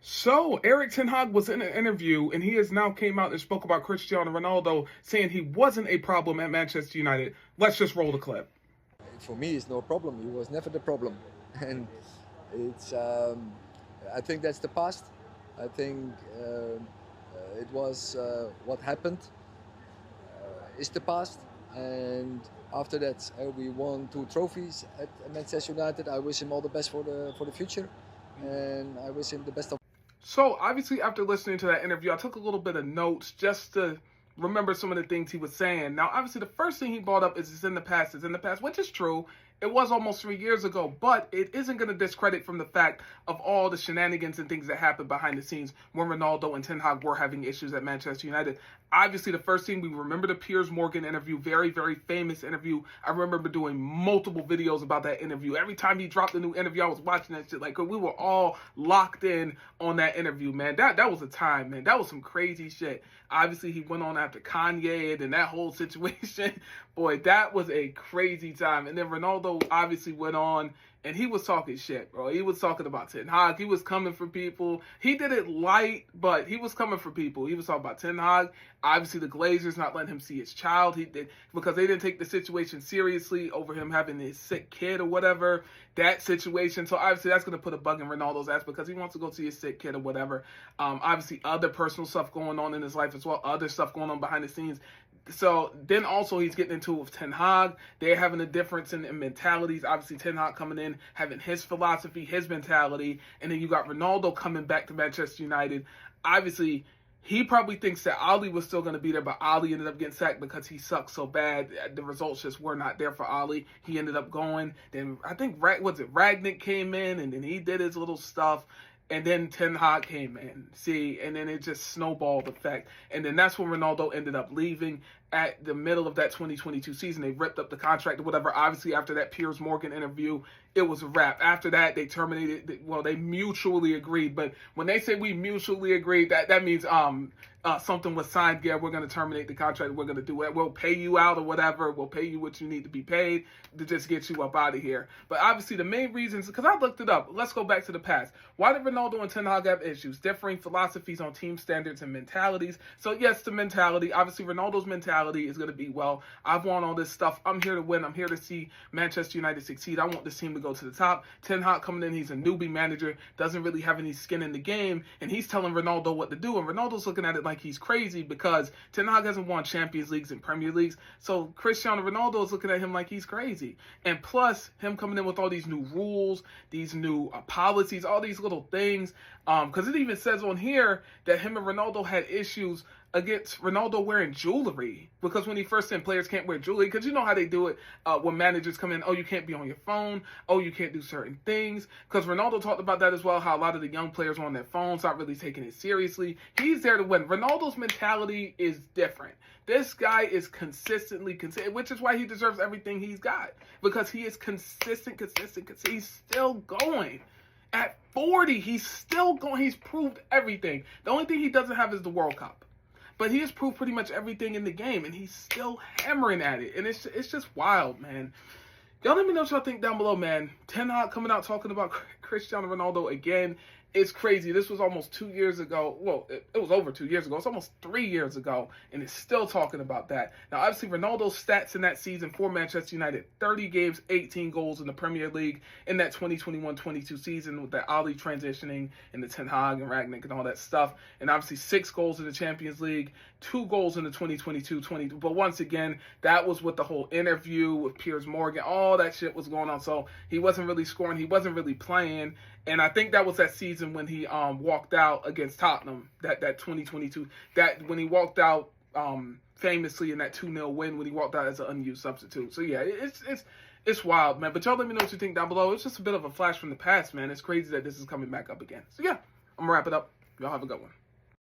So, Erik Ten Hag was in an interview, and he has now came out and spoke about Cristiano Ronaldo, saying he wasn't a problem at Manchester United. Let's just roll the clip. For me, it's no problem. He was never the problem, and it's. I think that's the past. I think it was what happened is the past, and after that we won 2 trophies at Manchester United. I wish him all the best for the future, and I wish him the best of. So, obviously, after listening to that interview, I took a little bit of notes just to remember some of the things he was saying. Now, obviously, the first thing he brought up is it's in the past, which is true. It was almost 3 years ago, but it isn't going to discredit from the fact of all the shenanigans and things that happened behind the scenes when Ronaldo and Ten Hag were having issues at Manchester United. Obviously, the first thing we remember the Piers Morgan interview, very, very famous interview. I remember doing multiple videos about that interview. Every time he dropped a new interview, I was watching that shit. Like, we were all locked in on that interview, man. That was a time, man. That was some crazy shit. Obviously, he went on after Kanye and that whole situation. Boy, that was a crazy time. And then Ronaldo obviously went on and he was talking shit, bro. He was talking about Ten Hag. He was coming for people. He did it light, but he was coming for people. He was talking about Ten Hag. Obviously, the Glazers not letting him see his child. He did because they didn't take the situation seriously over him having his sick kid or whatever. That situation. So obviously, that's going to put a bug in Ronaldo's ass because he wants to go see his sick kid or whatever. Obviously, other personal stuff going on in his life as well. Other stuff going on behind the scenes. So then also he's getting into it with Ten Hag. They're having a difference in mentalities. Obviously, Ten Hag coming in, having his philosophy, his mentality. And then you got Ronaldo coming back to Manchester United. Obviously, he probably thinks that Ali was still going to be there, but Ali ended up getting sacked because he sucked so bad. The results just were not there for Ali. He ended up going. Then I think, Ragnick came in, and then he did his little stuff. And then Ten Hag came in, and then it just snowballed effect. And then that's when Ronaldo ended up leaving at the middle of that 2022 season. They ripped up the contract or whatever. Obviously, after that Piers Morgan interview, it was a wrap. After that, they terminated. Well, they mutually agreed. But when they say we mutually agreed, that means something was signed. Yeah, we're going to terminate the contract. We're going to do it. We'll pay you out or whatever. We'll pay you what you need to be paid to just get you up out of here. But obviously, the main reasons, because I looked it up. Let's go back to the past. Why did Ronaldo and Ten Hag have issues? Differing philosophies on team standards and mentalities. So yes, the mentality. Obviously, Ronaldo's mentality is going to be, well, I've won all this stuff. I'm here to win. I'm here to see Manchester United succeed. I want this team to go to the top. Ten Hag coming in, he's a newbie manager, doesn't really have any skin in the game, and he's telling Ronaldo what to do. And Ronaldo's looking at it like he's crazy because Ten Hag hasn't won Champions Leagues and Premier Leagues. So Cristiano Ronaldo is looking at him like he's crazy. And plus, him coming in with all these new rules, these new policies, all these little things. Because it even says on here that him and Ronaldo had issues against Ronaldo wearing jewelry, because when he first said players can't wear jewelry, because you know how they do it when managers come in. Oh, you can't be on your phone. Oh, you can't do certain things. Because Ronaldo talked about that as well, how a lot of the young players are on their phones, not really taking it seriously. He's there to win. Ronaldo's mentality is different. This guy is consistently consistent, which is why he deserves everything he's got, because he is consistent. He's still going. At 40, he's still going. He's proved everything. The only thing he doesn't have is the World Cup. But he has proved pretty much everything in the game, and he's still hammering at it. And it's just wild, man. Y'all let me know what y'all think down below, man. Ten Hag coming out talking about Cristiano Ronaldo again. It's crazy. This was almost 2 years ago. Well, it was over 2 years ago. It's almost 3 years ago, and it's still talking about that. Now, obviously, Ronaldo's stats in that season for Manchester United: 30 games, 18 goals in the Premier League in that 2021-22 season with that Ali transitioning and the Ten Hag and Ragnick and all that stuff. And obviously, 6 goals in the Champions League, 2 goals in the 2022-22. But once again, that was with the whole interview with Piers Morgan. All that shit was going on. So he wasn't really scoring. He wasn't really playing. And I think that was that season when he walked out against Tottenham, that 2022, that when he walked out famously in that 2-0 win, when he walked out as an unused substitute. So yeah, it's wild, man. But y'all let me know what you think down below. It's just a bit of a flash from the past, man. It's crazy that this is coming back up again. So yeah, I'm gonna wrap it up. Y'all have a good one.